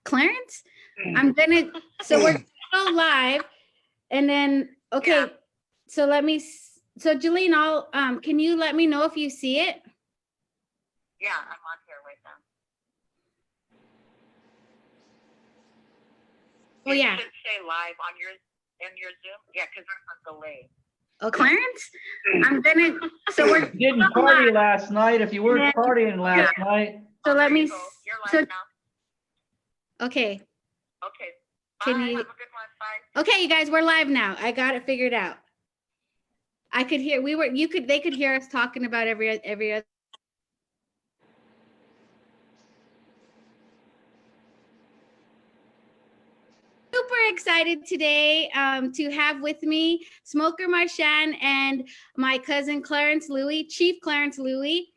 Clarence, I'm gonna, so we're gonna go live, and then, okay, Yeah. so so Jolene, can you let me know if you see it? Yeah, I'm on here right now. Oh, yeah. It should say live on your Zoom. Yeah, because there's a delay. Oh, Clarence, I'm gonna, so we're Didn't party last night. If you weren't partying last night. So let me, You're live now. Okay. Okay. Can Bye. you, Have a good one. Bye. okay, you guys, we're live now. I got it figured out. I could hear, they could hear us talking about every other. Super excited today to have with me Smoker Marchand and my cousin Clarence Louie, Chief Clarence Louie.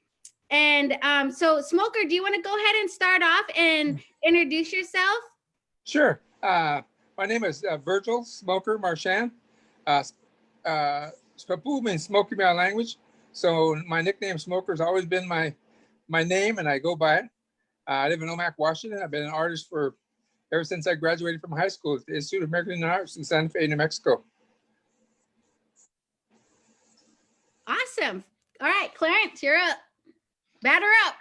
And so Smoker, do you want to go ahead and start off and introduce yourself? Sure. My name is Virgil Smoker Marchand. Spapu means smoky my language. So my nickname Smoker has always been my name, and I go by it. I live in Omak, Washington. I've been an artist ever since I graduated from high school at the Institute of American Arts in Santa Fe, New Mexico. Awesome. All right, Clarence, you're up. Batter up.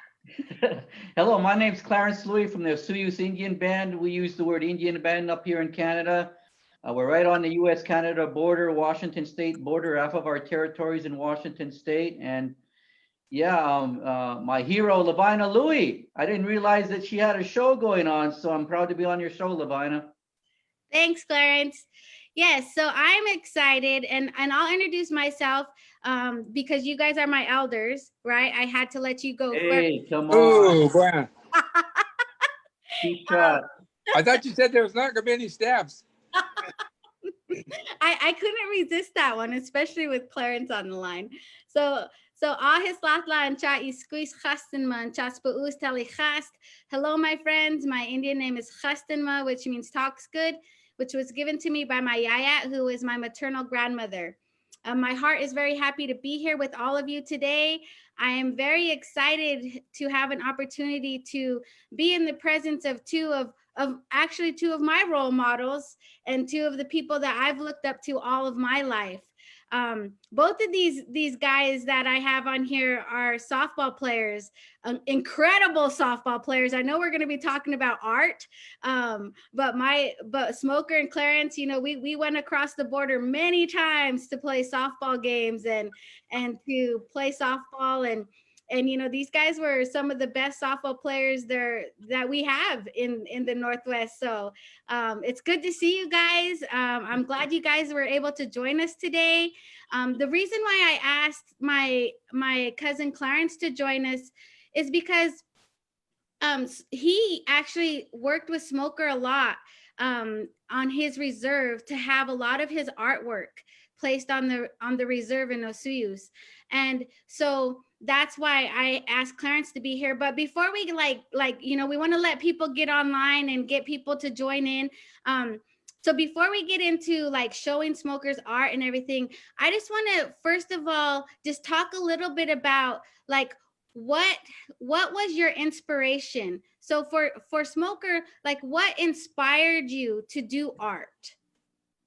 Hello, my name's Clarence Louie from the Sioux Indian Band. We use the word Indian Band up here in Canada. We're right on the U.S.-Canada border, Washington State border. Half of our territories in Washington State. And yeah, my hero, LoVina Louie. I didn't realize that she had a show going on, so I'm proud to be on your show, LoVina. Thanks, Clarence. Yes, so I'm excited, and I'll introduce myself because you guys are my elders, right? I had to let you go Hey, first. come on. Oh, boy. Keep shot. I thought you said there was not going to be any stabs. I couldn't resist that one, especially with Clarence on the line. So ahis latlan cha iskuis chastenman cha spuus tali chast. Hello, my friends. My Indian name is Chastenma, which means talks good, which was given to me by my yaya, who is my maternal grandmother. My heart is very happy to be here with all of you today. I am very excited to have an opportunity to be in the presence of two of my role models and two of the people that I've looked up to all of my life. Both of these guys that I have on here are softball players, incredible softball players. I know we're going to be talking about art, but Smoker and Clarence, you know, we went across the border many times to play softball games and to play softball, and you know, these guys were some of the best softball players there that we have in the Northwest. So it's good to see you guys. I'm glad you guys were able to join us today. The reason why I asked my cousin Clarence to join us is because he actually worked with Smoker a lot on his reserve to have a lot of his artwork placed on the reserve in Osuyus. And so that's why I asked Clarence to be here. But before we you know, we want to let people get online and get people to join in. So before we get into like showing Smoker's art and everything, I just want to first of all just talk a little bit about like what was your inspiration? So for Smoker, like what inspired you to do art?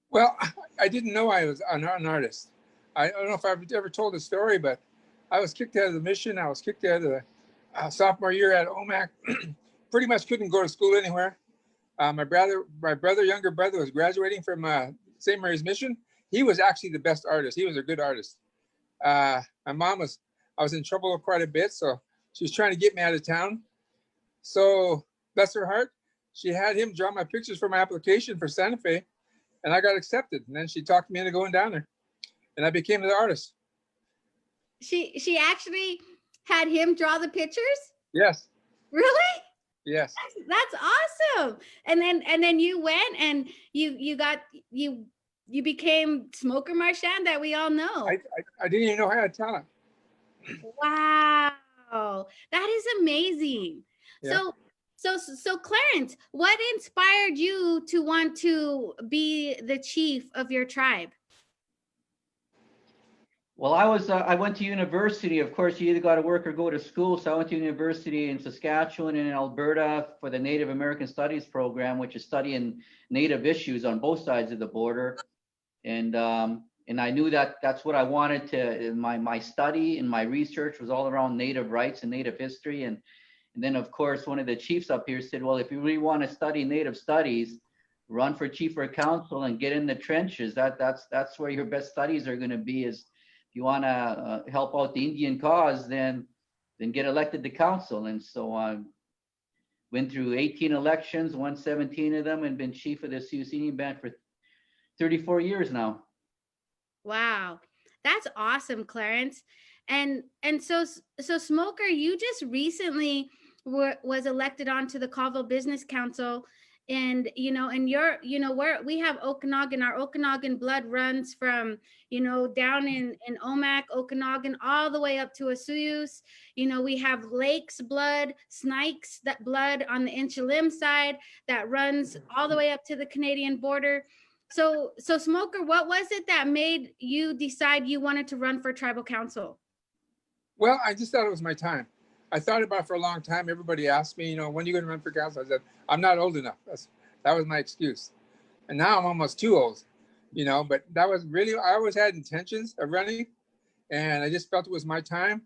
Well, I didn't know I was an artist. I don't know if I've ever told the story, but I was kicked out of the mission. I was kicked out of the sophomore year at OMAC. Pretty much couldn't go to school anywhere. My younger brother was graduating from St. Mary's Mission. He was actually the best artist. He was a good artist. My mom I was in trouble quite a bit, so she was trying to get me out of town. So bless her heart, she had him draw my pictures for my application for Santa Fe, and I got accepted. And then she talked me into going down there, and I became the artist. She actually had him draw the pictures? Yes. Really? Yes. That's awesome. And then you went and you became Smoker Marchand that we all know. I didn't even know I had talent. Wow, that is amazing. Yeah. So Clarence, what inspired you to want to be the chief of your tribe? Well, I went to university. Of course, you either got to work or go to school. So I went to university in Saskatchewan and in Alberta for the Native American Studies program, which is studying Native issues on both sides of the border. And I knew that that's what I wanted to. My study and my research was all around Native rights and Native history. And then, of course, one of the chiefs up here said, "Well, if you really want to study Native studies, run for chief or council and get in the trenches. That's where your best studies are going to be. Is if you want to help out the Indian cause, then get elected to council." And so I went through 18 elections, won 17 of them, and been chief of the Sioux Indian Band for 34 years now. Wow. That's awesome, Clarence. And so Smoker, you just recently was elected onto the Colville Business Council. And and we have Okanagan. Our Okanagan blood runs from down in Omak, Okanagan, all the way up to Osuyus. We have Lakes blood, Snikes that blood on the Inchalim side that runs all the way up to the Canadian border. So Smoker, what was it that made you decide you wanted to run for tribal council? Well, I just thought it was my time. I thought about it for a long time. Everybody asked me, when are you going to run for council? I said, I'm not old enough. That was my excuse. And now I'm almost too old, but that was really, I always had intentions of running, and I just felt it was my time.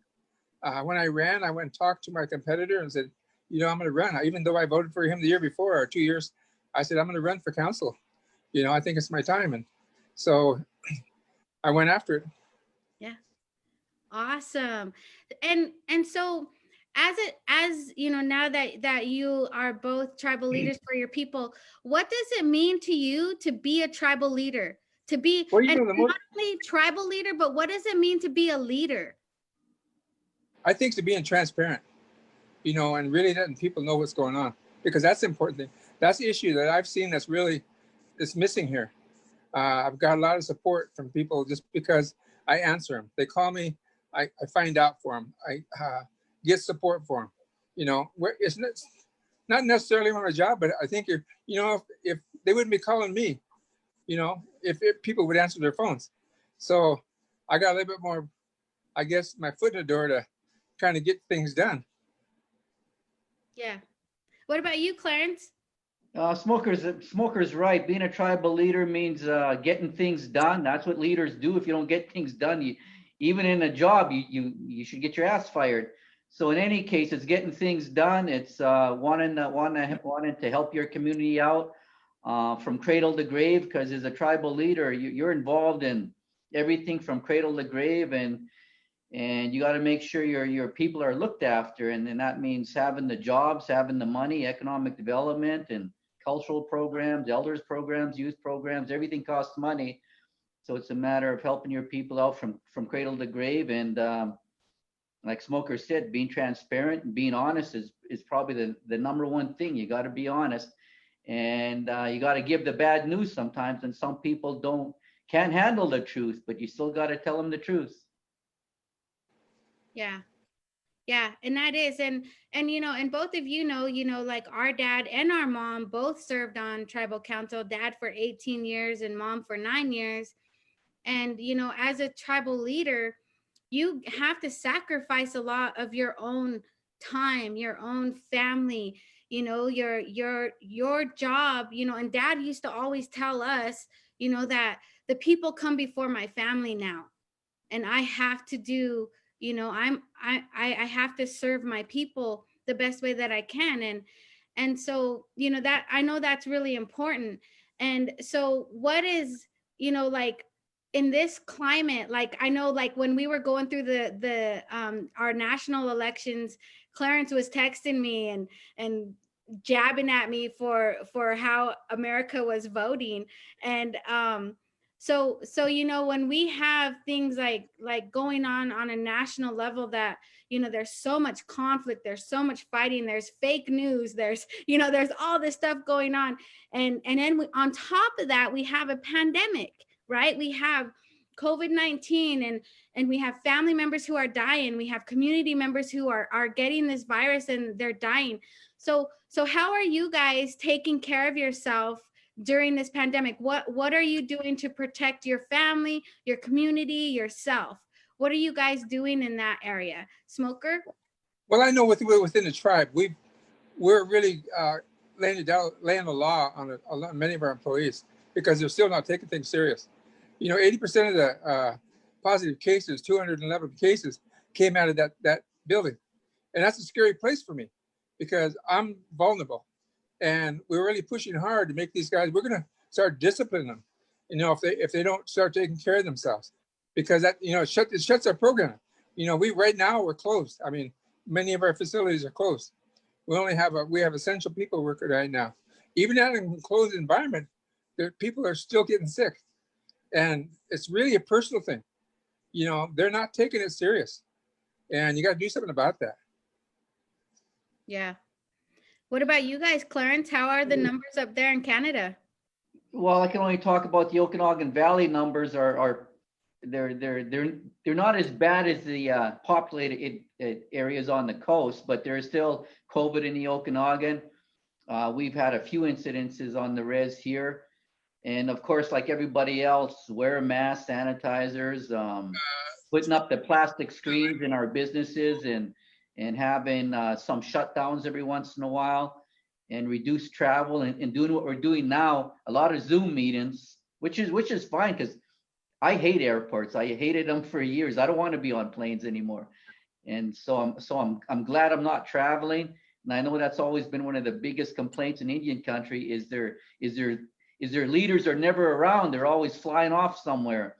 When I ran, I went and talked to my competitor and said, I'm going to run. Even though I voted for him the year before or 2 years, I said, I'm going to run for council. I think it's my time. And so I went after it. Yeah. Awesome. And so as now that you are both tribal leaders for your people, what does it mean to you to be a tribal leader? To be Well, and not only tribal leader, but what does it mean to be a leader? I think to being transparent, and really letting people know what's going on, because that's the important thing. That's the issue that I've seen that's missing here. I've got a lot of support from people just because I answer them. They call me, I find out for them. I get support for them. It's not necessarily on a job, but I think if they wouldn't be calling me, if people would answer their phones. So I got a little bit more, I guess, my foot in the door to kind of get things done. Yeah. What about you, Clarence? Smoker's right. Being a tribal leader means getting things done. That's what leaders do. If you don't get things done, even in a job, you should get your ass fired. So in any case, it's getting things done. It's wanting to help your community out from cradle to grave. Because as a tribal leader, you're involved in everything from cradle to grave, and you got to make sure your people are looked after, and then that means having the jobs, having the money, economic development, and cultural programs, elders programs, youth programs. Everything costs money. So it's a matter of helping your people out from cradle to grave. And like Smoker said, being transparent and being honest is probably the number one thing. You got to be honest, and you got to give the bad news sometimes. And some people can't handle the truth, but you still got to tell them the truth. Yeah. Yeah, and that is, and and both of like our dad and our mom both served on tribal council, dad for 18 years and mom for 9 years. And as a tribal leader, you have to sacrifice a lot of your own time, your own family, your job, and dad used to always tell us, that the people come before my family now. And I have to do I have to serve my people the best way that I can. And so that I know that's really important. And so what is like in this climate, like I know, like when we were going through the our national elections, Clarence was texting me and jabbing at me for how America was voting. And so when we have things like going on a national level, that there's so much conflict, there's so much fighting, there's fake news, there's there's all this stuff going on, and then on top of that we have a pandemic, right? We have COVID-19, and we have family members who are dying, we have community members who are getting this virus and they're dying. So how are you guys taking care of yourself during this pandemic? What are you doing to protect your family, your community, yourself? what are you guys doing in that area? Smoker? Well, I know within the tribe, we're really laying the law on many of our employees because they're still not taking things serious. 80% of the positive cases, 211 cases, came out of that building, and that's a scary place for me because I'm vulnerable, and we're really pushing hard to make these guys. We're going to start disciplining them, if they don't start taking care of themselves, because that it shuts our program. Right now we're closed. I mean, many of our facilities are closed. We have essential people working right now. Even in an enclosed environment, people are still getting sick, and it's really a personal thing. They're not taking it serious, and you got to do something about that. Yeah. What about you guys, Clarence? How are the numbers up there in Canada? Well, I can only talk about the Okanagan Valley numbers. They're not as bad as the populated areas on the coast, but there's still COVID in the Okanagan. We've had a few incidences on the res here, and of course, like everybody else, wear masks, sanitizers, putting up the plastic screens in our businesses, and having some shutdowns every once in a while, and reduce travel, and doing what we're doing now, a lot of Zoom meetings, which is fine because I hate airports. I hated them for years. I don't want to be on planes anymore. And so I'm glad I'm not traveling. And I know that's always been one of the biggest complaints in Indian country is their leaders are never around. They're always flying off somewhere.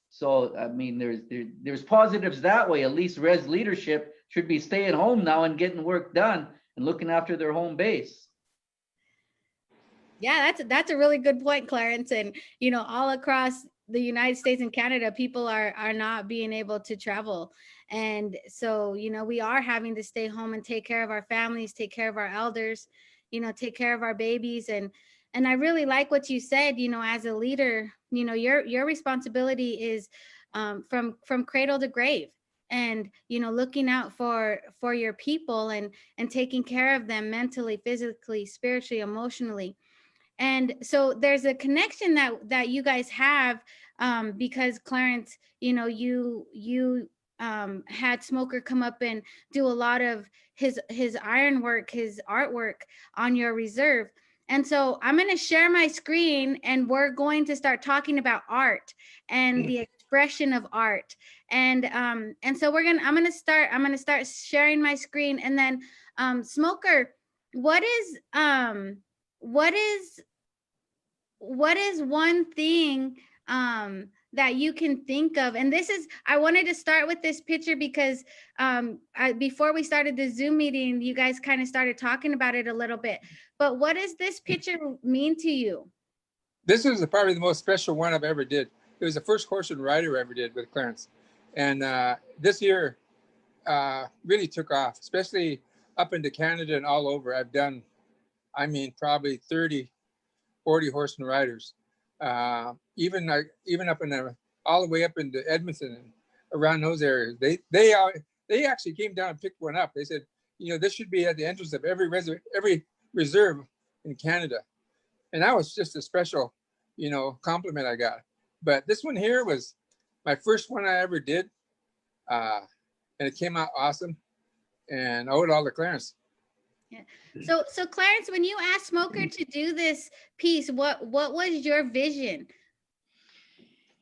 So I mean, there's positives that way. At least res leadership should be staying home now and getting work done and looking after their home base. Yeah, that's a really good point, Clarence. And all across the United States and Canada, people are not being able to travel. And so, we are having to stay home and take care of our families, take care of our elders, take care of our babies. And I really like what you said, as a leader, your responsibility is from cradle to grave, and looking out for your people and taking care of them mentally, physically, spiritually, emotionally. And so there's a connection that you guys have, because Clarence, you had Smoker come up and do a lot of his ironwork, his artwork on your reserve. And so I'm going to share my screen, and we're going to start talking about art and the expression of art. And so I'm going to start sharing my screen. And then Smoker, what is one thing that you can think of? And I wanted to start with this picture because before we started the Zoom meeting, you guys kind of started talking about it a little bit. But what does this picture mean to you? This is probably the most special one I've ever did. It was the first horse and rider I ever did with Clarence. And this year really took off, especially up into Canada and all over. I've done, probably 30, 40 horse and riders. Even up in all the way up into Edmonton and around those areas. They actually came down and picked one up. They said, this should be at the entrance of every reserve in Canada. And that was just a special, compliment I got. But this one here was my first one I ever did. And it came out awesome. And I owe it all to Clarence. Yeah. So Clarence, when you asked Smoker to do this piece, what was your vision?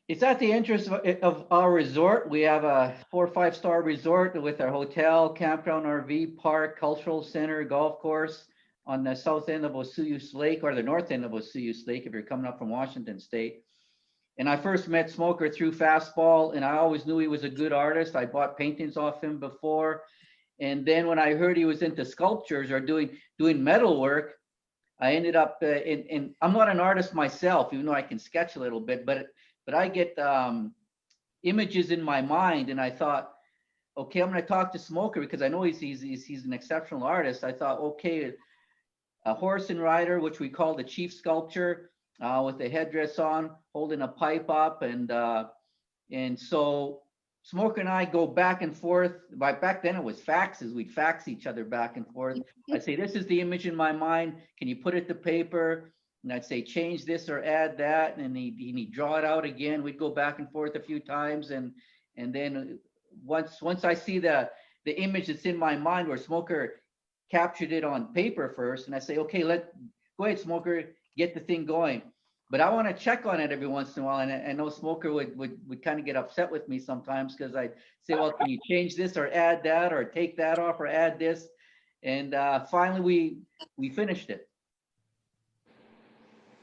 It's at the entrance of our resort. We have a 4 or 5 star resort with our hotel, campground, RV park, cultural center, golf course on the south end of Osuyus Lake, or the north end of Osuyus Lake if you're coming up from Washington State. And I first met Smoker through Fastball, and I always knew he was a good artist. I bought paintings off him before. And then when I heard he was into sculptures or doing metal work, I ended up in I'm not an artist myself, even though I can sketch a little bit, but I get images in my mind, and I thought, okay, I'm going to talk to Smoker because I know he's an exceptional artist. I thought, okay, a horse and rider, which we call the chief sculpture, with the headdress on, holding a pipe up, and so Smoker and I go back and forth. Back then it was faxes. We'd fax each other back and forth. I'd say, this is the image in my mind. Can you put it to paper? And I'd say, change this or add that. And he'd draw it out again. We'd go back and forth a few times. And And then once I see the image that's in my mind where Smoker captured it on paper first, and I say, okay, go ahead, Smoker, get the thing going. But I want to check on it every once in a while, and I know Smoker would kind of get upset with me sometimes because I say, well, can you change this or add that or take that off or add this? And finally, we finished it.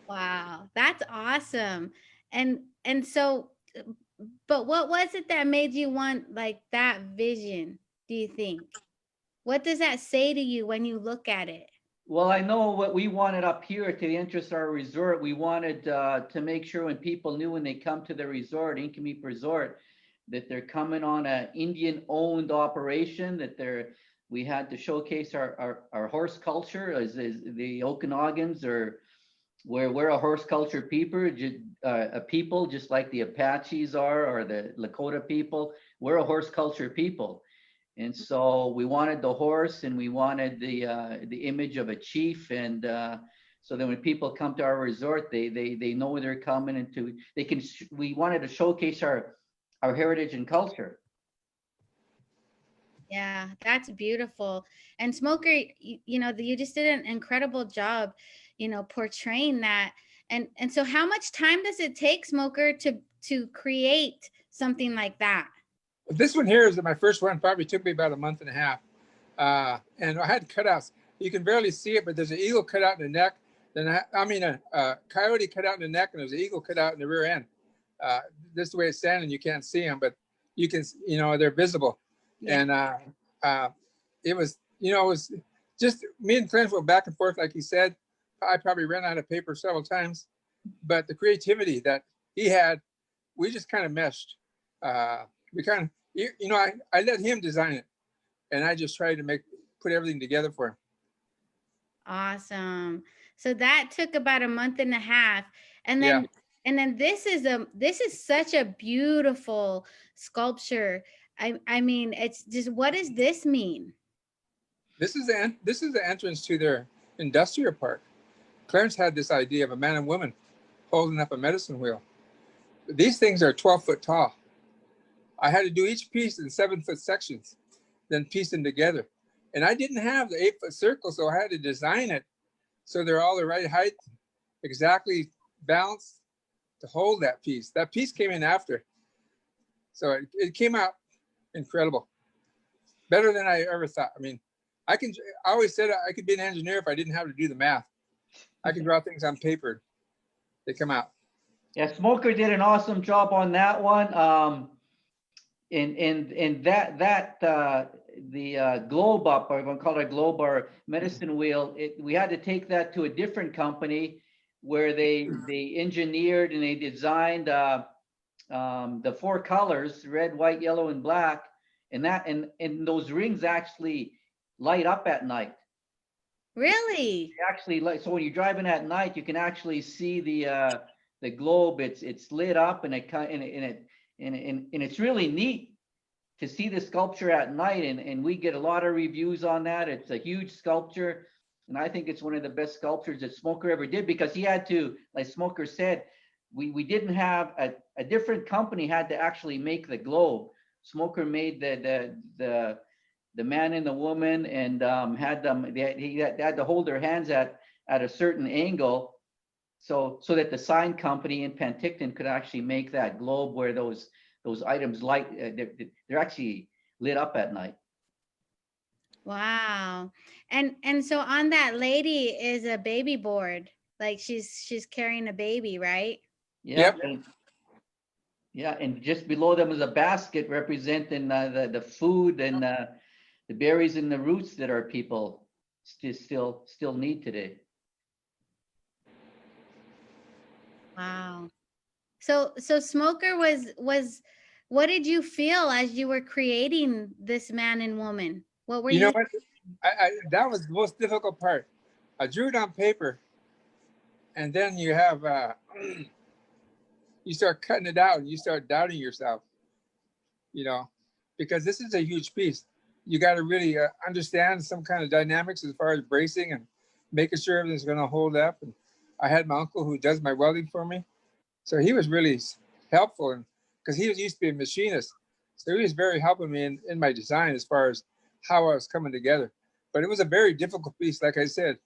Wow, that's awesome. And so, but what was it that made you want like that vision, do you think? What does that say to you when you look at it? Well, I know what we wanted up here to interest our resort. We wanted to make sure when people knew when they come to the resort, Incameep Resort, that they're coming on an Indian-owned operation. We had to showcase our horse culture as the Okinawans, or we're a horse culture people, a people just like the Apaches are, or the Lakota people. We're a horse culture people. And so we wanted the horse, and we wanted the image of a chief, and so that when people come to our resort, they know where they're coming into. We wanted to showcase our heritage and culture. Yeah, that's beautiful. And Smoker, you know, you just did an incredible job, you know, portraying that. And so how much time does it take, Smoker, to create something like that? This one here is my first one. Probably took me about a month and a half. And I had cutouts. You can barely see it, but there's an eagle cut out in the neck. Then a coyote cut out in the neck, and there's an eagle cut out in the rear end. This is the way it's standing. You can't see them, but you can. You know, they're visible. Yeah. And it was just me and Clint went back and forth, like he said. I probably ran out of paper several times, but the creativity that he had, we just kind of meshed. We kind of, I let him design it, and I just tried to put everything together for him. Awesome. So that took about a month and a half, and then this is such a beautiful sculpture. I mean, it's just, what does this mean? This is the entrance to their industrial park. Clarence had this idea of a man and woman holding up a medicine wheel. These things are 12 foot tall. I had to do each piece in 7 foot sections, then piece them together. And I didn't have the 8 foot circle, so I had to design it so they're all the right height, exactly balanced to hold that piece. That piece came in after. So it came out incredible. Better than I ever thought. I mean, I always said I could be an engineer if I didn't have to do the math. I can draw things on paper. They come out. Yeah, Smoker did an awesome job on that one. And the globe up, or I'm gonna call it a globe or medicine wheel, we had to take that to a different company where they engineered and they designed the 4 colors: red, white, yellow, and black, and those rings actually light up at night. Really? Actually, so when you're driving at night, you can actually see the globe. It's lit up, and it's really neat to see the sculpture at night. And we get a lot of reviews on that. It's a huge sculpture, and I think it's one of the best sculptures that Smoker ever did, because he had to, like Smoker said, we didn't have a different company had to actually make the globe. Smoker made the man and the woman, and had them. He had to hold their hands at a certain angle, so that the sign company in Penticton could actually make that globe where those items light. They're actually lit up at night. Wow. And so on that lady is a baby board, like she's carrying a baby, right? Yep. And just below them is a basket representing the food and the berries and the roots that our people still need today. Wow. So Smoker was what did you feel as you were creating this man and woman? What were you? You know what? That was the most difficult part. I drew it on paper, and then you have you start cutting it out, and you start doubting yourself. Because this is a huge piece. You got to really understand some kind of dynamics as far as bracing and making sure everything's going to hold up. And I had my uncle who does my welding for me, so he was really helpful, and because he was used to be a machinist, So he was very helping me in my design as far as how I was coming together. But it was a very difficult piece. Like I said,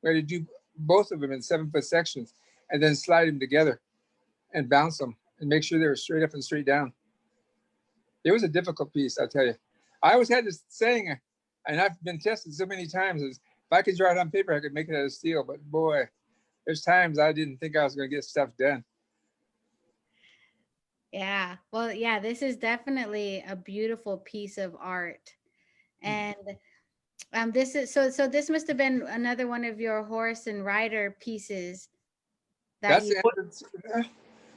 we had to do both of them in 7-foot sections and then slide them together and bounce them and make sure they were straight up and straight down. It was a difficult piece, I'll tell you. I always had this saying, and I've been tested so many times, is if I could draw it on paper, I could make it out of steel. But boy, there's times I didn't think I was going to get stuff done. Yeah. Well, yeah, this is definitely a beautiful piece of art. And this is so this must have been another one of your horse and rider pieces that That's you it.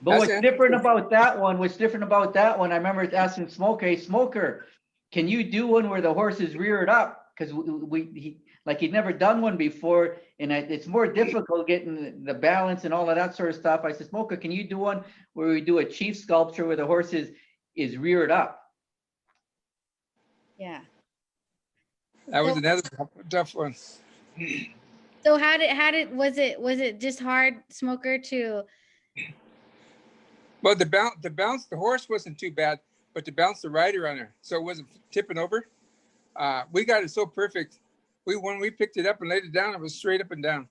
But what's different about that one, I remember asking Smoker, hey, Smoker, can you do one where the horse is reared up? Because he'd never done one before, and it's more difficult getting the balance and all of that sort of stuff. I said, Smoker, can you do one where we do a chief sculpture where the horse is reared up? Yeah. That was another tough one. So was it just hard, Smoker, to? Well, the bounce, the horse wasn't too bad, but to bounce the rider on her, so it wasn't tipping over. We got it so perfect. When we picked it up and laid it down, it was straight up and down.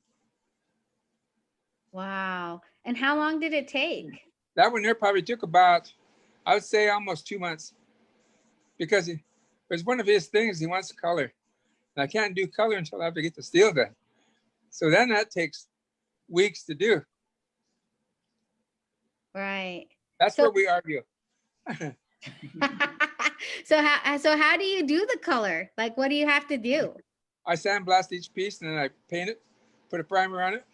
Wow. And how long did it take? That one there probably took about, I would say, almost 2 months, because it was one of his things. He wants color, and I can't do color until I have to get the steel done. So then that takes weeks to do. Right. That's where we argue. So how do you do the color? Like, what do you have to do? I sandblast each piece and then I paint it, put a primer on it.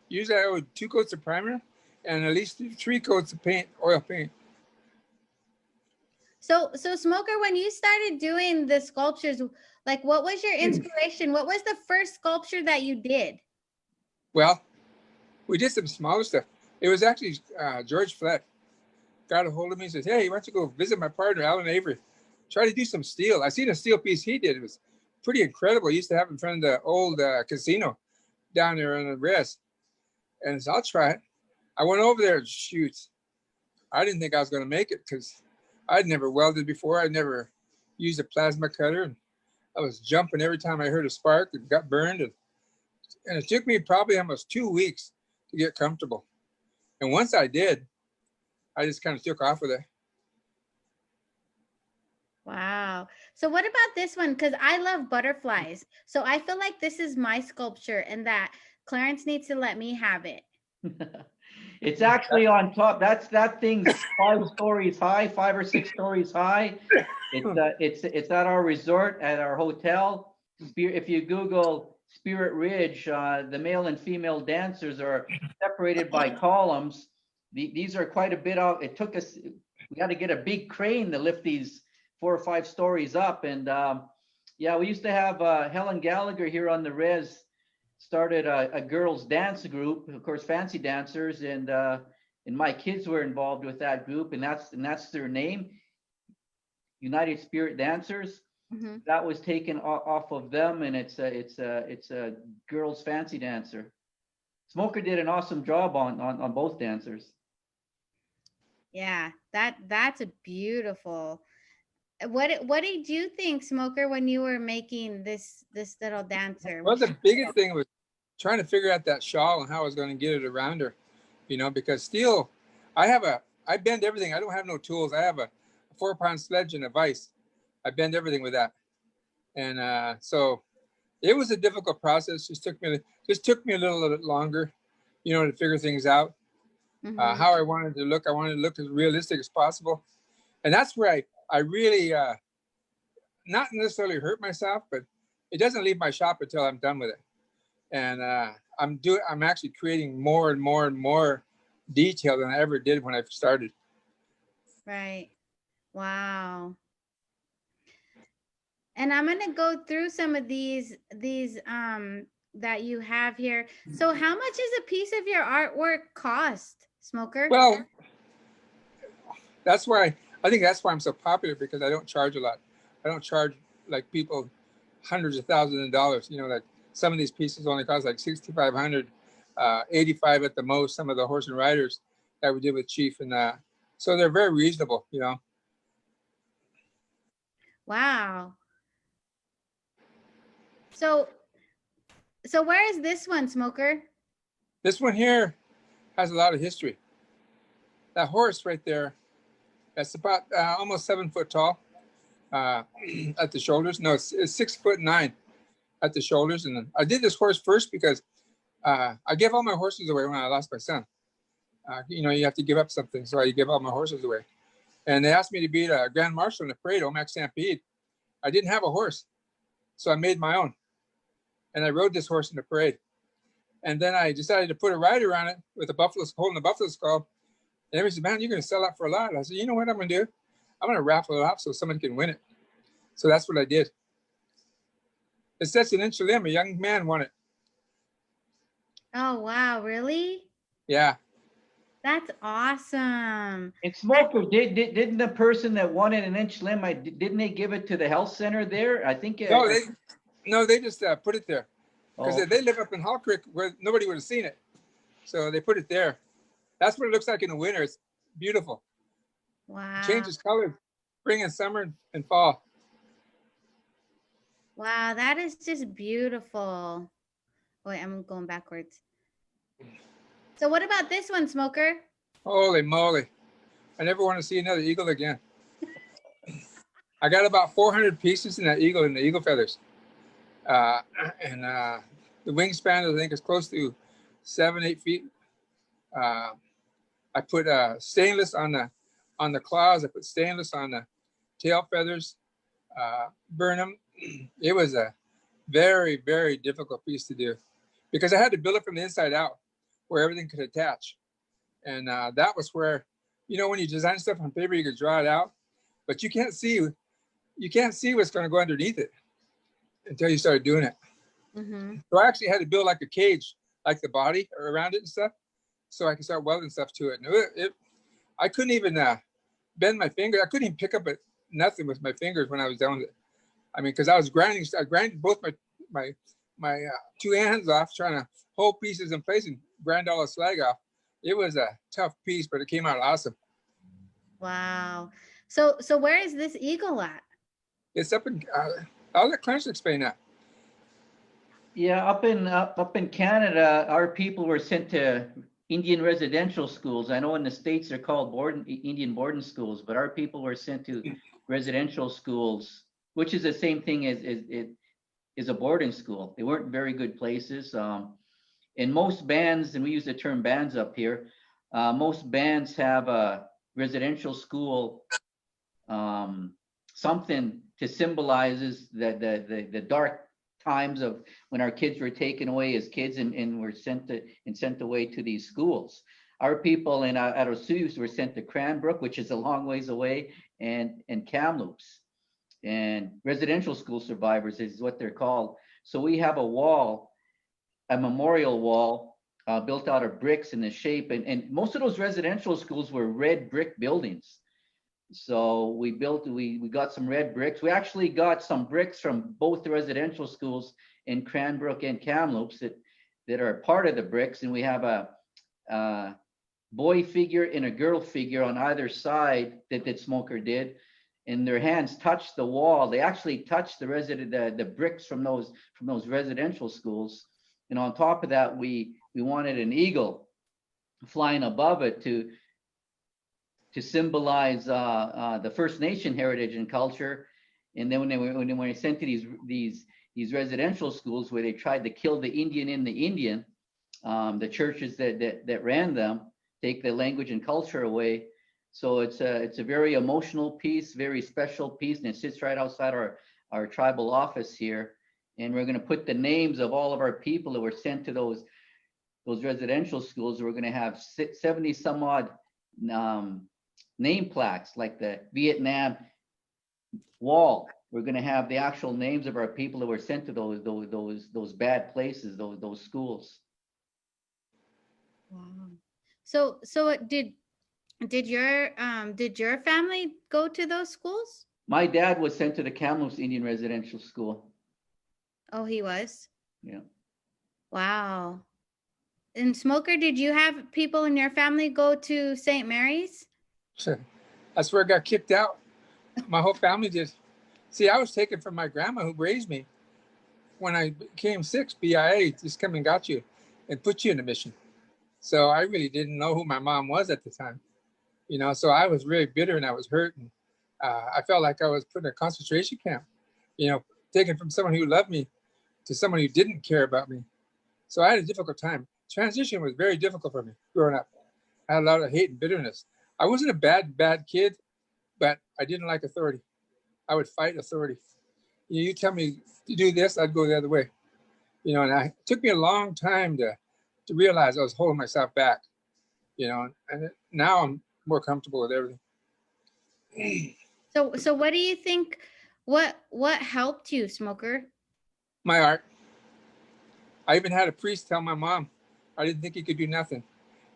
Usually I would 2 coats of primer and at least 3 coats of paint, oil paint. So Smoker, when you started doing the sculptures, like, what was your inspiration? What was the first sculpture that you did? Well, we did some smaller stuff. It was actually George Fleck got a hold of me and says, hey, why don't you go visit my partner, Alan Avery? Try to do some steel. I seen a steel piece he did. It was pretty incredible. He used to have in front of the old casino down there on the res. And so I'll try it. I went over there and shoot. I didn't think I was going to make it because I'd never welded before. I'd never used a plasma cutter. And I was jumping every time I heard a spark and got burned. And it took me probably almost 2 weeks to get comfortable. And once I did, I just kind of took off with it. Wow. So what about this one? Because I love butterflies. So I feel like this is my sculpture and that Clarence needs to let me have it. It's actually on top. That thing's 5 stories high, 5 or 6 stories high. It's at our resort, at our hotel. If you Google Spirit Ridge, the male and female dancers are separated by columns. These are quite a bit out. It took us, we had to get a big crane to lift these 4 or 5 stories up. And yeah, we used to have Helen Gallagher here on the res started a girls dance group, of course, fancy dancers, and my kids were involved with that group, and that's their name, United Spirit Dancers. Mm-hmm. That was taken off of them, and it's a girls fancy dancer. Smoker did an awesome job on both dancers. Yeah, that's a beautiful. What did you think, Smoker, when you were making this little dancer? Well, the biggest thing was trying to figure out that shawl and how I was going to get it around her, because steel, I bend everything. I don't have no tools. I have a 4-pound sledge and a vise. I bend everything with that. And so it was a difficult process. Just took me a little bit longer, to figure things out. Mm-hmm. How I wanted to look. I wanted to look as realistic as possible. And that's where I really, not necessarily hurt myself, but it doesn't leave my shop until I'm done with it. And I'm actually creating more and more and more detail than I ever did when I started. Right. Wow. And I'm going to go through some of these that you have here. So how much is a piece of your artwork cost, Smoker? Well, I think that's why I'm so popular, because I don't charge a lot. I don't charge like people hundreds of thousands of dollars. Like some of these pieces only cost like $6,500, $85 at the most. Some of the horse and riders that we did with Chief, and so they're very reasonable. Wow. So where is this one, Smoker? This one here has a lot of history. That horse right there, that's about almost 7 foot tall at the shoulders. No, it's 6'9" at the shoulders. And I did this horse first because I gave all my horses away when I lost my son. You know, you have to give up something. So I gave all my horses away. And they asked me to be a Grand Marshal in the parade, Omak Stampede. I didn't have a horse. So I made my own. And I rode this horse in the parade. And then I decided to put a rider on it with a buffalo, holding a buffalo skull. And everybody said, man, you're going to sell that for a lot. I said, you know what I'm going to do? I'm going to raffle it off so someone can win it. So that's what I did. It says an inch limb. A young man won it. Oh, wow. Really? Yeah. That's awesome. And Smoker, didn't the person that wanted an inch limb, didn't they give it to the health center there? I think. No, they just put it there because Oh. they live up in Hall Creek where nobody would have seen it. So they put it there. That's what it looks like in the winter. It's beautiful. Wow. It changes color, spring and summer and fall. Wow, that is just beautiful. Wait, I'm going backwards. So what about this one, Smoker? Holy moly. I never want to see another eagle again. I got about 400 pieces in that eagle, in the eagle feathers. And the wingspan, I think, is close to 7-8 feet. I put stainless on the claws. I put stainless on the tail feathers, burn them. It was a very, very difficult piece to do because I had to build it from the inside out where everything could attach. And that was where, you know, when you design stuff on paper, you could draw it out, but you can't see what's going to go underneath it until you start doing it. Mm-hmm. So I actually had to build like a cage, like the body around it and stuff, so I could start welding stuff to it. And I couldn't even bend my finger. I couldn't even pick up nothing with my fingers when I was done with it. I mean, because I grinded both my two hands off, trying to hold pieces in place and grind all the slag off. It was a tough piece, but it came out awesome. Wow. So where is this eagle at? It's up in. I'll let Clarence explain that. Yeah, up in Canada, our people were sent to Indian residential schools. I know in the States they're called Indian boarding schools, but our people were sent to residential schools, which is the same thing as it is a boarding school. They weren't very good places. And most bands, and we use the term bands up here, most bands have a residential school, something to symbolizes the dark times of when our kids were taken away as kids and were sent away to these schools. Our people in at Osoyoos were sent to Cranbrook, which is a long ways away, and Kamloops. And residential school survivors is what they're called. So we have a wall, a memorial wall built out of bricks in the shape. And most of those residential schools were red brick buildings. So we got some red bricks. We actually got some bricks from both the residential schools in Cranbrook and Kamloops that are part of the bricks. And we have a boy figure and a girl figure on either side that Smoker did. And their hands touched the wall. They actually touched the bricks from those residential schools. And on top of that, we wanted an eagle flying above it to symbolize the First Nation heritage and culture. And then when they were sent to these residential schools where they tried to kill the Indian in the Indian, the churches that ran them, take the language and culture away. So it's a very emotional piece, very special piece, and it sits right outside our tribal office here. And we're going to put the names of all of our people that were sent to those residential schools. We're going to have 70 some odd name plaques, like the Vietnam Wall. We're going to have the actual names of our people that were sent to those bad places, those schools. Wow. So did your family go to those schools? My dad was sent to the Kamloops Indian Residential School. Oh, he was? Yeah. Wow. And Smoker, did you have people in your family go to St. Mary's? That's where I got kicked out. My whole family did. See, I was taken from my grandma who raised me. When I became 6, BIA just come and got you and put you in a mission. So I really didn't know who my mom was at the time, you know. So I was really bitter and I was hurt, and I felt like I was put in a concentration camp, you know, taken from someone who loved me to someone who didn't care about me. So I had a difficult time. Transition was very difficult for me growing up. I had a lot of hate and bitterness. I wasn't a bad kid, but I didn't like authority. I would fight authority. You tell me to do this, I'd go the other way. You know, and it took me a long time to realize I was holding myself back, you know, and now I'm more comfortable with everything. So what do you think, what helped you, Smoker? My art. I even had a priest tell my mom I didn't think he could do nothing.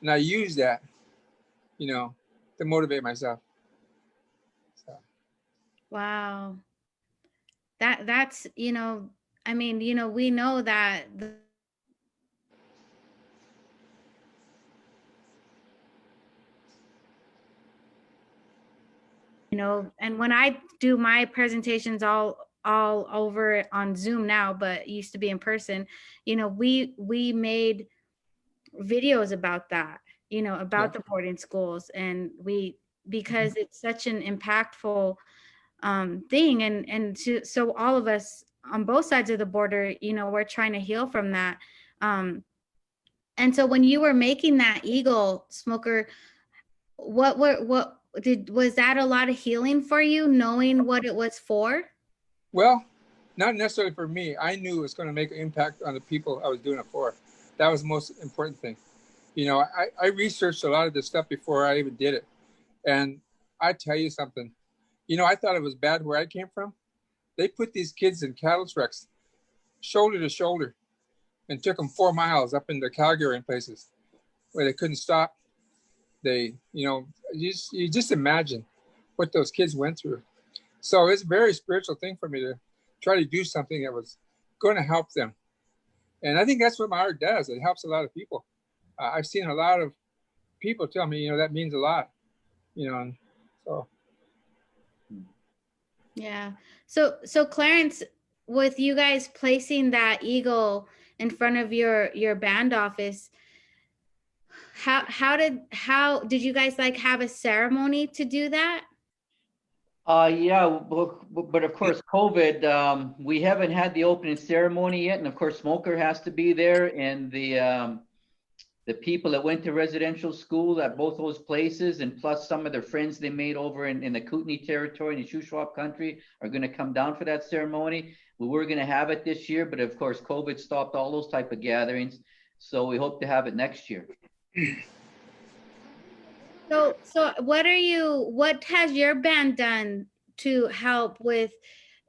And I used that, you know, to motivate myself. So. Wow. That's, you know, I mean, you know, we know that you know, and when I do my presentations all over on Zoom now, but used to be in person, you know, we made videos about that, you know, about the boarding schools, and because it's such an impactful thing, and so all of us on both sides of the border, you know, we're trying to heal from that. And so when you were making that eagle, Smoker, what was that a lot of healing for you, knowing what it was for? Well, not necessarily for me. I knew it was going to make an impact on the people I was doing it for. That was the most important thing. You know, I researched a lot of this stuff before I even did it. And I tell you something, you know, I thought it was bad where I came from. They put these kids in cattle trucks, shoulder to shoulder, and took them 4 miles up into Calgary and places where they couldn't stop. They, you know, you just imagine what those kids went through. So it's a very spiritual thing for me to try to do something that was going to help them. And I think that's what my art does. It helps a lot of people. I've seen a lot of people tell me, you know, that means a lot, you know, and so. Yeah. So Clarence, with you guys placing that eagle in front of your band office, how did you guys like have a ceremony to do that? Yeah, but of course, COVID, we haven't had the opening ceremony yet. And of course, Smoker has to be there. And the people that went to residential school at both those places, and plus some of their friends they made over in the Kootenai territory, in the Shuswap country, are going to come down for that ceremony. We were going to have it this year, but of course, COVID stopped all those type of gatherings. So we hope to have it next year. So what has your band done to help with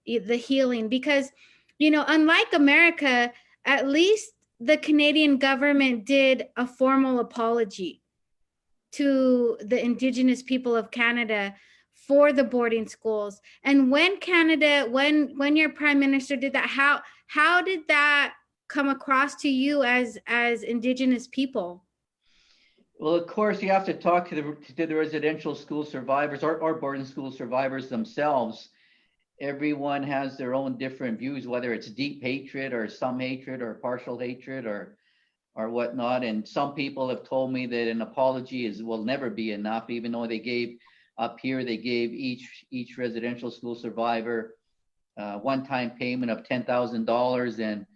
the healing? Because, you know, unlike America, at least the Canadian government did a formal apology to the Indigenous people of Canada for the boarding schools. And when your Prime Minister did that, how did that come across to you as Indigenous people? Well, of course, you have to talk to the residential school survivors or boarding school survivors themselves. Everyone has their own different views, whether it's deep hatred or some hatred or partial hatred or whatnot. And some people have told me that an apology will never be enough, even though they gave each residential school survivor one-time payment of $10,000 and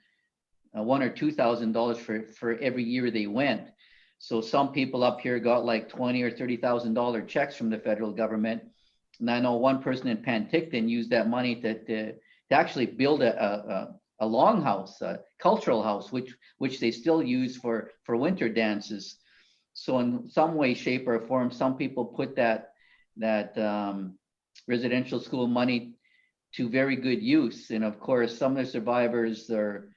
$1,000 or $2,000 for every year they went. So some people up here got like $20,000 or $30,000 checks from the federal government. And I know one person in Penticton used that money to actually build a longhouse, a cultural house, which they still use for winter dances. So in some way, shape, or form, some people put that residential school money to very good use. And of course, some of the survivors are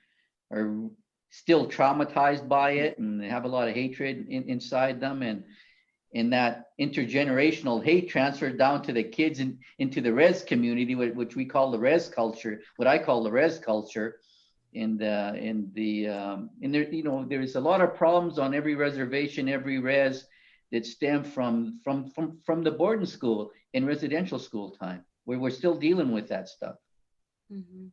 still traumatized by it, and they have a lot of hatred inside them, and in that intergenerational hate transferred down to the kids and into the res community, which we call the res culture, what I call the res culture. And there, you know, there's a lot of problems on every reservation, every res, that stem from the boarding school in residential school time, where we're still dealing with that stuff. Mhm.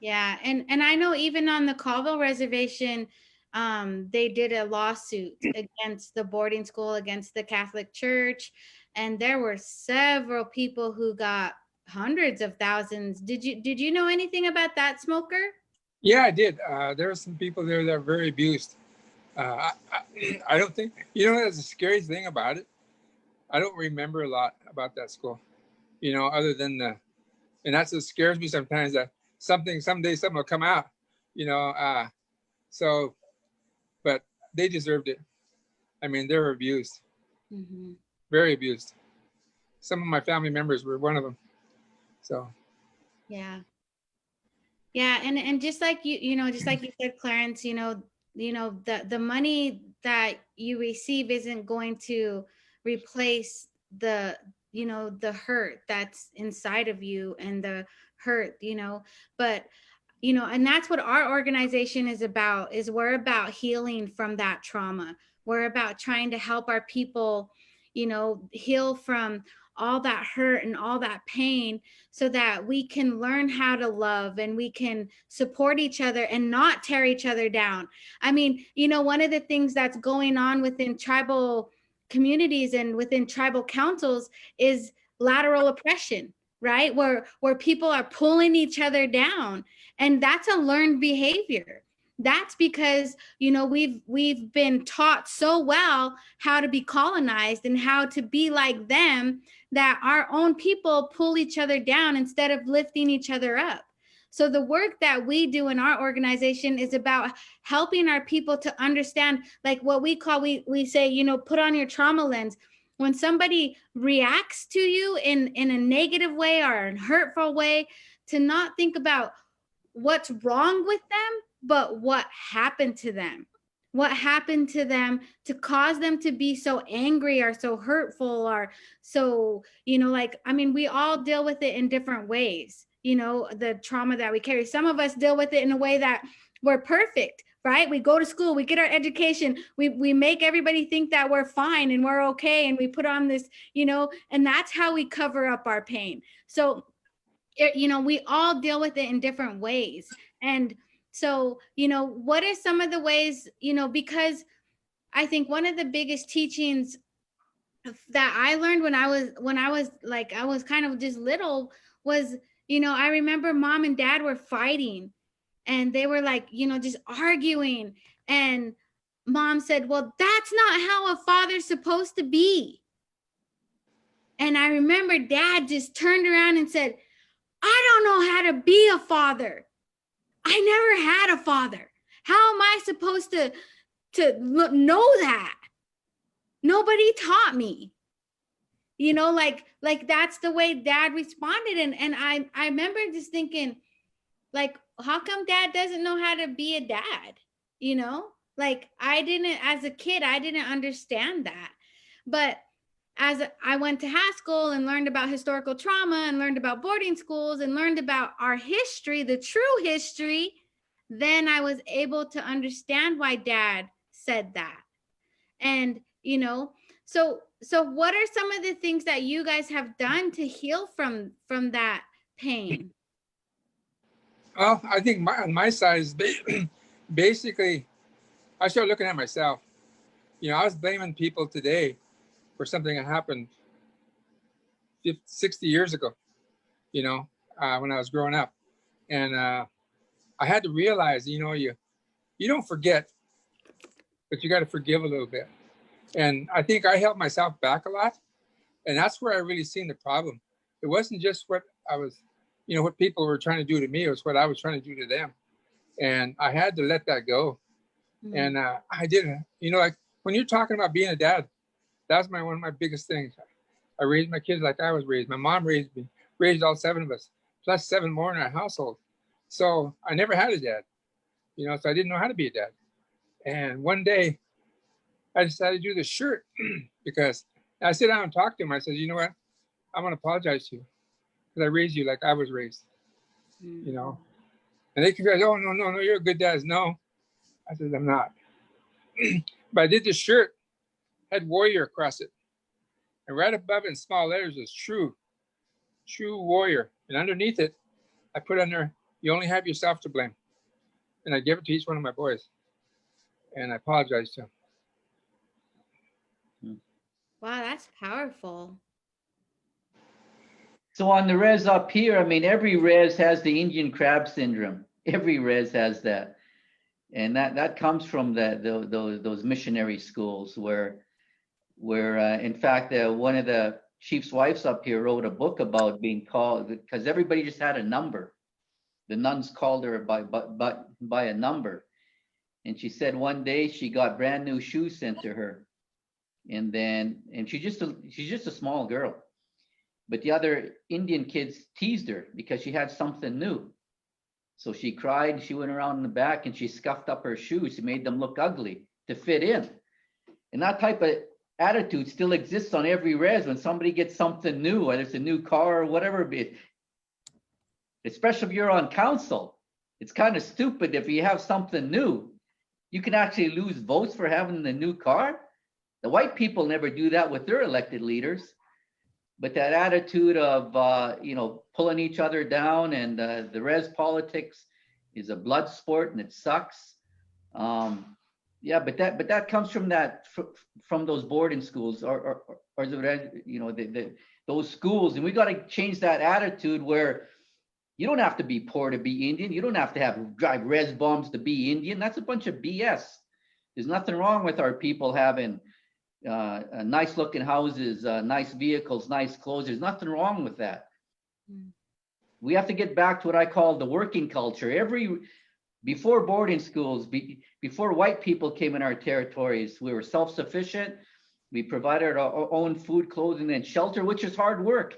Yeah, and I know even on the Colville Reservation, they did a lawsuit against the boarding school, against the Catholic Church, and there were several people who got hundreds of thousands. Did you know anything about that, Smoker? Yeah, I did. There are some people there that are very abused. I don't think, that's the scariest thing about it. I don't remember a lot about that school, other than and that's what scares me sometimes, that someday something will come out, you know. So, but they deserved it. I mean, they were abused, Hmm. very abused. Some of my family members were one of them. So, Yeah. Yeah, and just like just like you said, Clarence, the money that you receive isn't going to replace the hurt that's inside of you, and the hurt, but and that's what our organization is about. Is we're about healing from that trauma. We're about trying to help our people, heal from all that hurt and all that pain, so that we can learn how to love, and we can support each other and not tear each other down. I mean, one of the things that's going on within tribal communities and within tribal councils is lateral oppression, right? Where people are pulling each other down, and that's a learned behavior. That's because we've been taught so well how to be colonized and how to be like them, that our own people pull each other down instead of lifting each other up. So the work that we do in our organization is about helping our people to understand, like what we say, put on your trauma lens. When somebody reacts to you in a negative way or a hurtful way, to not think about what's wrong with them, but what happened to them. What happened to them to cause them to be so angry or so hurtful, or so, like, I mean, we all deal with it in different ways, the trauma that we carry. Some of us deal with it in a way that we're perfect, right? We go to school, we get our education, we make everybody think that we're fine and we're okay, and we put on this, and that's how we cover up our pain. So we all deal with it in different ways. And so, what are some of the ways, because I think one of the biggest teachings that I learned when I was like, I was kind of just little, was, I remember mom and dad were fighting, and they were like, just arguing, and mom said, well, that's not how a father's supposed to be. And I remember dad just turned around and said, I don't know how to be a father. I never had a father. How am I supposed to know that? Nobody taught me. Like that's the way dad responded. And I remember just thinking, like, how come dad doesn't know how to be a dad? Like, I didn't, as a kid, I didn't understand that. But as I went to high school and learned about historical trauma and learned about boarding schools and learned about our history, the true history, then I was able to understand why dad said that. And, so what are some of the things that you guys have done to heal from that pain? well, I think on my side is basically, I started looking at myself. I was blaming people today for something that happened 50, 60 years ago, when I was growing up. And I had to realize, you don't forget, but you got to forgive a little bit. And I think I held myself back a lot. And that's where I really seen the problem. It wasn't just what I was, what people were trying to do to me. It was what I was trying to do to them. And I had to let that go. Mm-hmm. And I didn't, like when you're talking about being a dad, that's one of my biggest things. I raised my kids like I was raised. My mom raised me, raised all 7 of us, plus 7 more in our household. So I never had a dad, so I didn't know how to be a dad. And one day I decided to do this shirt because I sit down and talk to him. I said, you know what? I'm going to apologize to you because I raised you like I was raised, And they could go, oh, no, you're a good dad. No, I said, I'm not. But I did this shirt, had warrior across it. And right above it in small letters was true warrior. And underneath it I put on there, you only have yourself to blame. And I give it to each one of my boys. And I apologize to them. Wow, that's powerful. So on the res up here, I mean, every res has the Indian crab syndrome. Every res has that. And that comes from those missionary schools where in fact, one of the chief's wives up here wrote a book about being called, because everybody just had a number. The nuns called her by a number. And she said one day she got brand new shoes sent to her. And she's just a small girl. But the other Indian kids teased her because she had something new. So she cried, she went around in the back and she scuffed up her shoes. She made them look ugly to fit in. And that type of attitude still exists on every res when somebody gets something new, whether it's a new car or whatever it is. Especially if you're on council. It's kind of stupid if you have something new. You can actually lose votes for having the new car. The white people never do that with their elected leaders. But that attitude of, pulling each other down and the res politics is a blood sport and it sucks. But that comes from from those boarding schools or those schools. And we got to change that attitude where you don't have to be poor to be Indian. You don't have to drive res bombs to be Indian. That's a bunch of BS. There's nothing wrong with our people having nice looking houses, nice vehicles, nice clothes. There's nothing wrong with that. We have to get back to what I call the working culture. Before boarding schools, before white people came in our territories, we were self-sufficient. We provided our own food, clothing, and shelter, which is hard work.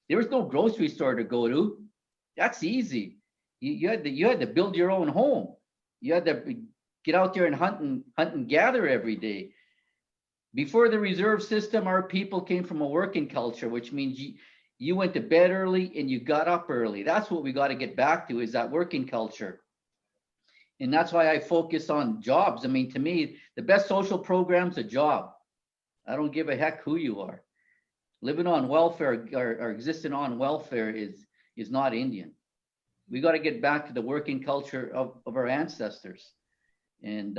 There was no grocery store to go to. That's easy. You had to build your own home. You had to get out there and hunt and gather every day. Before the reserve system, our people came from a working culture, which means you went to bed early and you got up early. That's what we got to get back to, is that working culture. And that's why I focus on jobs. I mean, to me, the best social program's a job. I don't give a heck who you are. Living on welfare or existing on welfare is not Indian. We got to get back to the working culture of our ancestors. And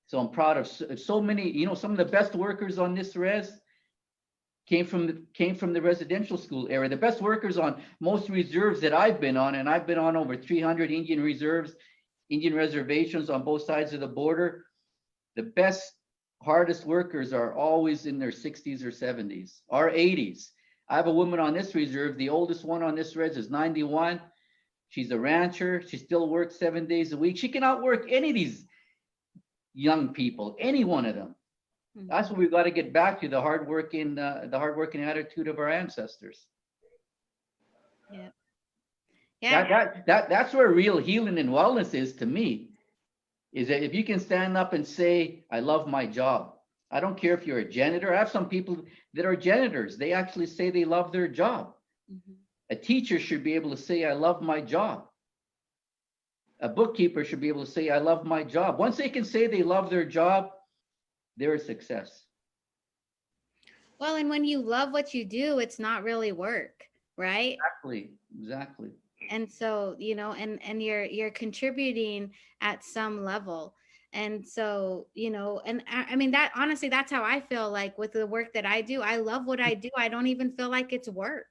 so I'm proud of so many, some of the best workers on this res came from the residential school area. The best workers on most reserves that I've been on, and I've been on over 300 Indian reserves, Indian reservations on both sides of the border. The best, hardest workers are always in their 60s or 70s or 80s. I have a woman on this reserve. The oldest one on this res is 91. She's a rancher. She still works 7 days a week. She can outwork any of these young people, any one of them. That's what we've got to get back to, the hardworking attitude of our ancestors. That's where real healing and wellness is to me, is that if you can stand up and say, I love my job. I don't care if you're a janitor. I have some people that are janitors. They actually say they love their job. A teacher should be able to say, I love my job. A bookkeeper should be able to say, I love my job. Once they can say they love their job, they're a success. Well, and when you love what you do, it's not really work, right? Exactly. And so, and you're contributing at some level. And so, and I mean, that honestly, that's how I feel like with the work that I do. I love what I do. I don't even feel like it's work.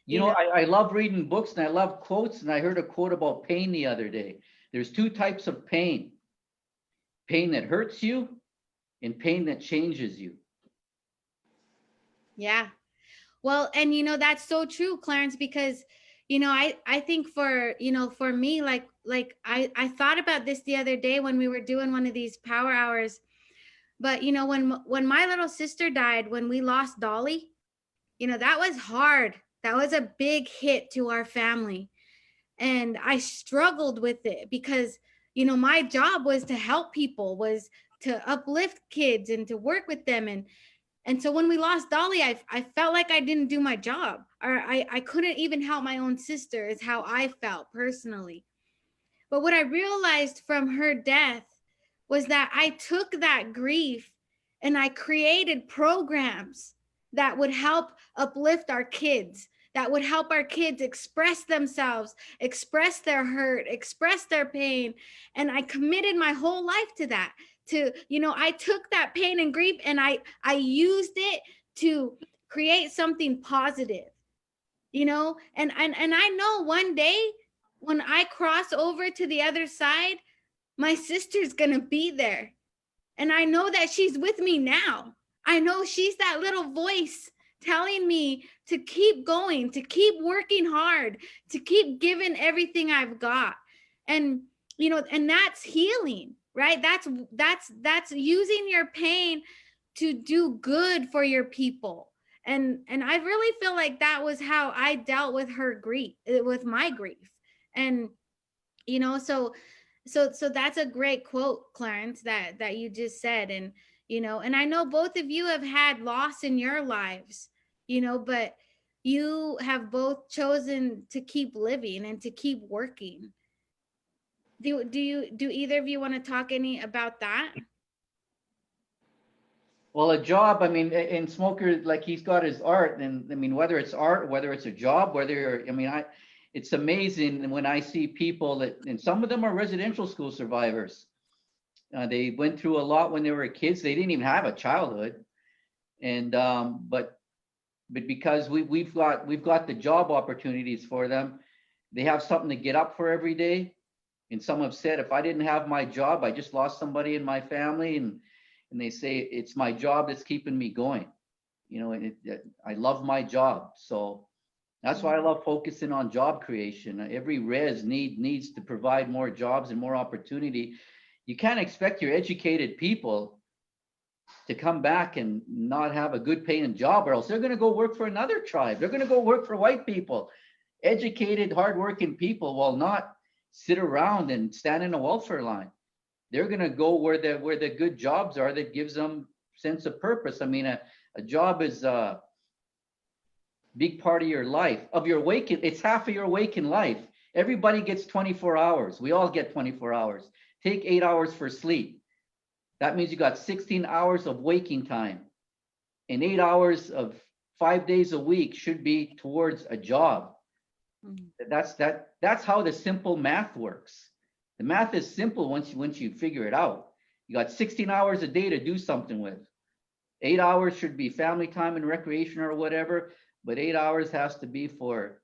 I love reading books and I love quotes. And I heard a quote about pain the other day. There's two types of pain: pain that hurts you and pain that changes you. Yeah. Well, and that's so true, Clarence, because I think for me, like I thought about this the other day when we were doing one of these power hours. But when my little sister died, when we lost Dolly, that was hard. That was a big hit to our family. And I struggled with it because, my job was to help people, was to uplift kids and to work with them. And so when we lost Dolly, I felt like I didn't do my job, or I couldn't even help my own sister, is how I felt personally. But what I realized from her death was that I took that grief and I created programs that would help uplift our kids, that would help our kids express themselves, express their hurt, express their pain. And I committed my whole life to that. To, I took that pain and grief and I used it to create something positive, and I know one day when I cross over to the other side, my sister's gonna be there. And I know that she's with me now. I know she's that little voice telling me to keep going, to keep working hard, to keep giving everything I've got. And, and that's healing, right? That's using your pain to do good for your people. And I really feel like that was how I dealt with her grief, with my grief. And, so that's a great quote, Clarence, that you just said. And and I know both of you have had loss in your lives, but you have both chosen to keep living and to keep working. Do either of you want to talk any about that? Well, a job, I mean, in Smoker, like he's got his art, and I mean, whether it's art, whether it's a job, it's amazing when I see people that, and some of them are residential school survivors. They went through a lot when they were kids. They didn't even have a childhood, and but because we've got the job opportunities for them, they have something to get up for every day. And some have said, if I didn't have my job, I just lost somebody in my family, and they say it's my job that's keeping me going. And I love my job, so that's why I love focusing on job creation. Every res needs to provide more jobs and more opportunity. You can't expect your educated people to come back and not have a good paying job, or else they're going to go work for another tribe. They're going to go work for white people. Educated, hardworking people will not sit around and stand in a welfare line. They're going to go where the good jobs are that gives them sense of purpose. I mean, a job is a big part of your life, it's half of your waking life. Everybody gets 24 hours. We all get 24 hours. Take 8 hours for sleep. That means you got 16 hours of waking time, and 8 hours of 5 days a week should be towards a job. That's how the simple math works. The math is simple once you figure it out. You got 16 hours a day to do something with. 8 hours should be family time and recreation or whatever, but 8 hours has to be for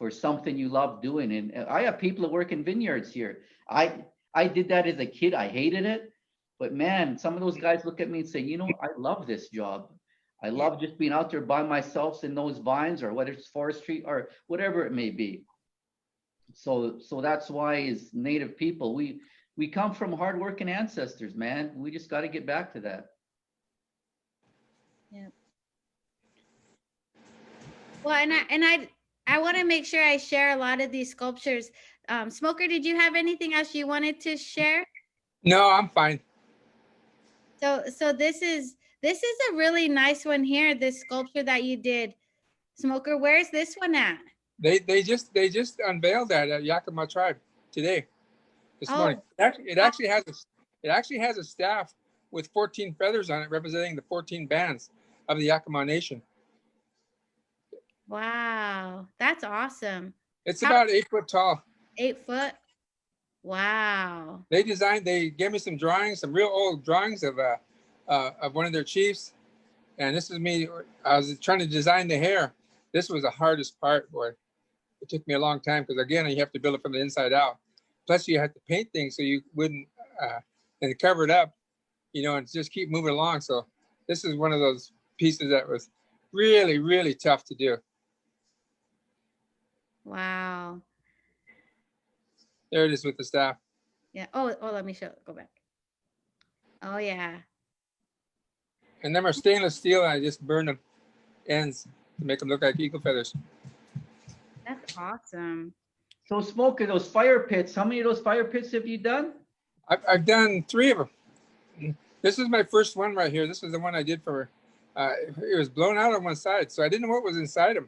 something you love doing. And I have people that work in vineyards here. I did that as a kid. I hated it, but man, some of those guys look at me and say, I love this job. I love just being out there by myself in those vines, or whether it's forestry or whatever it may be. So that's why, as Native people, we come from hardworking ancestors, man. We just got to get back to that. Yeah. Well, and I want to make sure I share a lot of these sculptures. Smoker, did you have anything else you wanted to share? No, I'm fine. So this is a really nice one here. This sculpture that you did, Smoker. Where's this one at? They just unveiled that at Yakima Tribe today, this morning. It actually has a staff with 14 feathers on it, representing the 14 bands of the Yakima Nation. Wow, that's awesome. It's about 8 foot tall. 8 foot. Wow. They gave me some drawings, some real old drawings of one of their chiefs, and this is me. I was trying to design the hair. This was the hardest part, boy. It took me a long time because, again, you have to build it from the inside out. Plus, you have to paint things so you wouldn't and cover it up, and just keep moving along. So this is one of those pieces that was really, really tough to do. Wow. There it is with the staff. Yeah. Oh, let me go back. Oh, yeah. And them are stainless steel, and I just burned them ends to make them look like eagle feathers. That's awesome. So, Smoker, those fire pits, how many of those fire pits have you done? I've done 3 of them. This is my first one right here. This was the one I did for it was blown out on one side, so I didn't know what was inside them.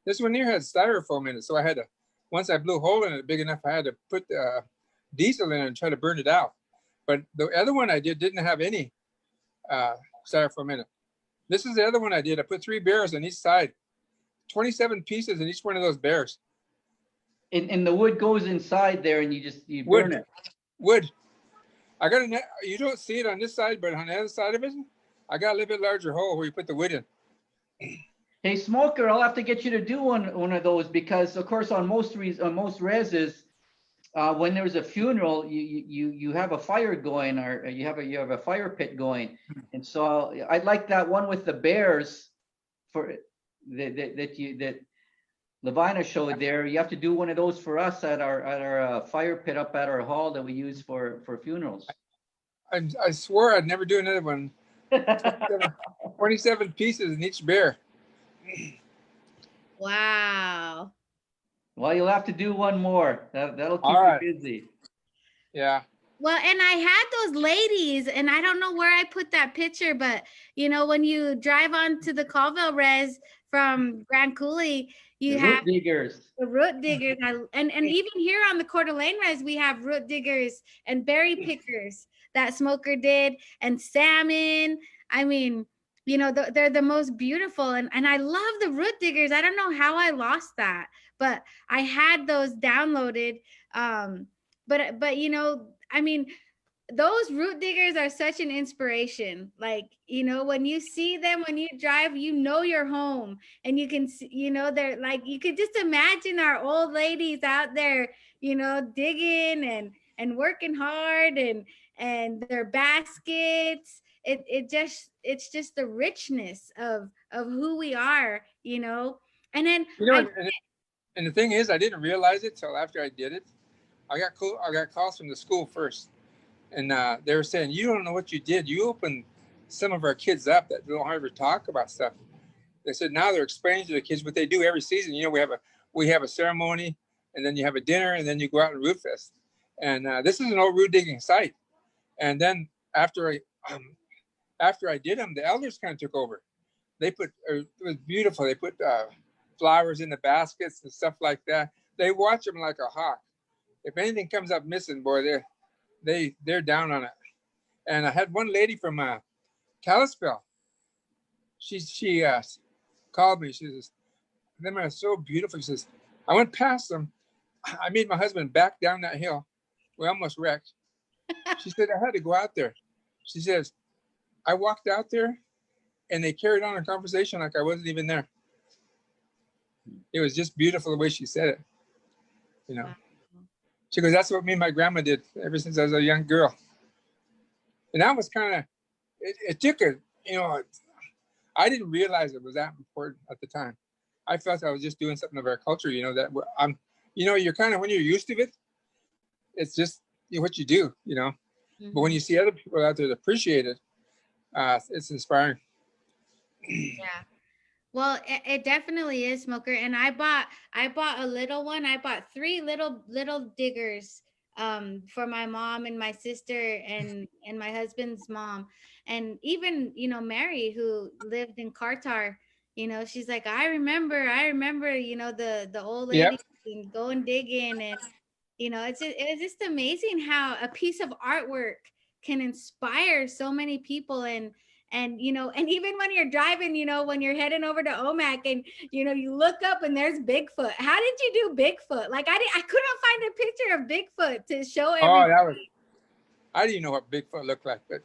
This one here had styrofoam in it, so I had to, once I blew a hole in it big enough, I had to put diesel in it and try to burn it out. But the other one I did didn't have any styrofoam in it. This is the other one I did. I put 3 bears on each side 27 pieces in each one of those bears. And the wood goes inside there, and you burn Wood. it. Wood. I got you don't see it on this side, but on the other side of it, I got a little bit larger hole where you put the wood in. Hey, Smoker, I'll have to get you to do one of those, because of course on most reses, when there's a funeral, you have a fire going, or you have a fire pit going, and so I like that one with the bears for that LoVina showed there. You have to do one of those for us at our fire pit up at our hall that we use for funerals. I swore I'd never do another one. 27 pieces in each bear. Wow. Well, you'll have to do one more. That'll keep All right. you busy. Yeah. Well, and I had those ladies, and I don't know where I put that picture, but you know, when you drive on to the Colville Res from Grand Coulee, you The have root diggers. the root diggers. And even here on the Coeur d'Alene Res, we have root diggers and berry pickers that Smoker did, and salmon. I mean, you know, they're the most beautiful, and I love the root diggers. I don't know how I lost that, but I had those downloaded. But you know, I mean, those root diggers are such an inspiration. Like, you know, when you see them, when you drive, you know you're home, and you can see, you know, they're like, you could just imagine our old ladies out there, you know, digging and working hard, and their baskets. It's just the richness of who we are, you know. And then You know, and the thing is, I didn't realize it till after I did it. I got calls from the school first, and they were saying, "You don't know what you did. You opened some of our kids up that don't ever talk about stuff." They said now they're explaining to the kids what they do every season. You know, we have a ceremony, and then you have a dinner, and then you go out and root fest. And this is an old root digging site. And then after I did them, the elders kind of took over. They put it was beautiful. They put flowers in the baskets and stuff like that. They watch them like a hawk. If anything comes up missing, boy, they're down on it. And I had one lady from Kalispell. She called me. She says, "Them are so beautiful." She says, "I went past them. I made my husband back down that hill. We almost wrecked." She said, "I had to go out there." She says, "I walked out there, and they carried on a conversation like I wasn't even there." It was just beautiful the way she said it. You know, she goes, "That's what me and my grandma did ever since I was a young girl." And that was kind of, it took a, you know, I didn't realize it was that important at the time. I felt I was just doing something of our culture, you know, that I'm, you know, you're kind of, when you're used to it, it's just, you know, what you do, you know. Mm-hmm. But when you see other people out there that appreciate it, it's inspiring. Yeah. Well, it definitely is, Smoker. And I bought a little one. I bought 3 little diggers for my mom and my sister and my husband's mom. And even, you know, Mary, who lived in Cartar, you know, she's like, I remember, you know, the old lady going digging. And, you know, it's just amazing how a piece of artwork can inspire so many people. And, you know, and even when you're driving, you know, when you're heading over to Omak and, you know, you look up and there's Bigfoot. How did you do Bigfoot? Like, I couldn't find a picture of Bigfoot to show everybody. I didn't even know what Bigfoot looked like, but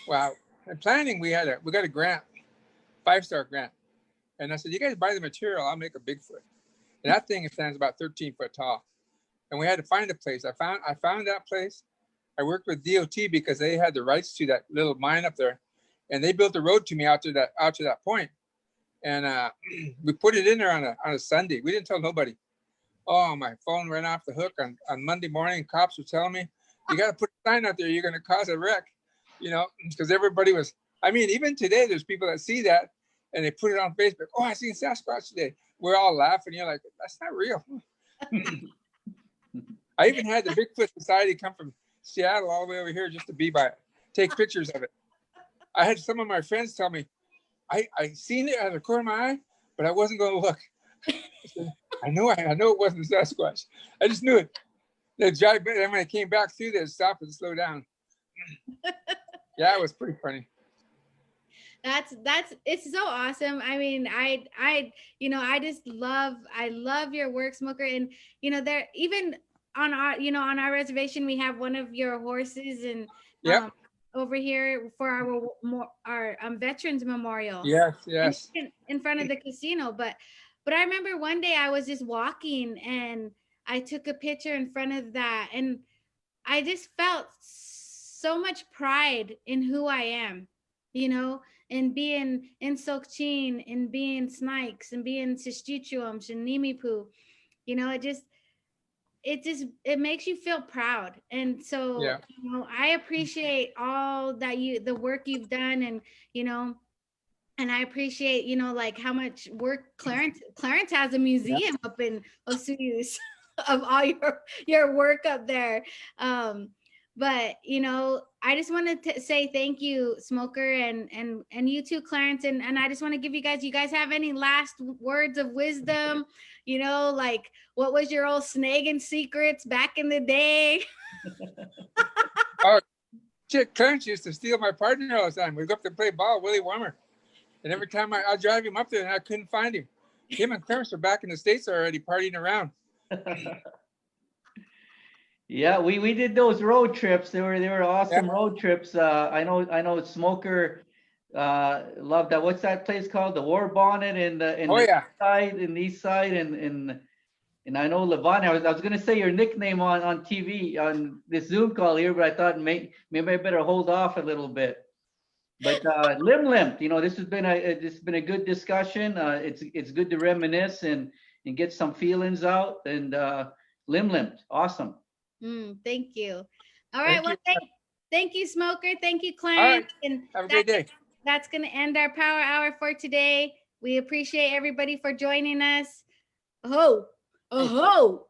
wow. In planning, we got a grant, 5-star grant. And I said, "You guys buy the material, I'll make a Bigfoot." And that thing stands about 13 foot tall. And we had to find a place. I found that place. I worked with DOT because they had the rights to that little mine up there. And they built a road to me out to that point. And we put it in there on a Sunday. We didn't tell nobody. Oh, my phone ran off the hook on Monday morning. Cops were telling me, "You got to put a sign out there. You're going to cause a wreck," you know, because everybody was, I mean, even today, there's people that see that and they put it on Facebook. "Oh, I seen Sasquatch today." We're all laughing. You're like, that's not real. I even had the Bigfoot Society come from Seattle all the way over here just to be by it, take pictures of it. I had some of my friends tell me, I seen it out of the corner of my eye, but I wasn't going to look. I know it wasn't Sasquatch. I just knew it. They drive, but then when I came back through there, stop and slow down. Yeah, it was pretty funny. That's it's so awesome. I mean, I love your work, Smoker. And there, even on our reservation, we have one of your horses, and Yep. over here for our veterans memorial, Yes. and Yes. in front of the casino. But I remember one day I was just walking, and I took a picture in front of that, and I just felt so much pride in who I am, and being in Sokchin, and being Snikes, and being Sistichuums and Nimipu. It makes you feel proud. And so, Yeah. I appreciate all the work you've done, and and I appreciate, like how much work Clarence has a Yeah. museum up in Osuyus of all your work up there. Um, but I just wanted to say thank you, Smoker, and you too, Clarence, and I just want to give you guys have any last words of wisdom? Like, what was your old snagging secrets back in the day? Oh, shit. Clarence used to steal my partner all the time. We'd go up to play ball, Willie Warmer. And every time I'd drive him up there and I couldn't find him. Him and Clarence are back in the States already partying around. Yeah, we did those road trips. They were awesome Yeah. road trips. I know Smoker loved that. What's that place called? The War Bonnet in Oh, the yeah. east side, and I know LoVina. I was gonna say your nickname on TV on this Zoom call here, but I thought maybe I better hold off a little bit. But Lim, this has been a good discussion. It's good to reminisce and get some feelings out. And Lim, awesome. Thank you. All right. Thank Well, you. thank you, Smoker. Thank you, All Clarence. right. And Have a great day. that's going to end our power hour for today. We appreciate everybody for joining us. Oh. Oh.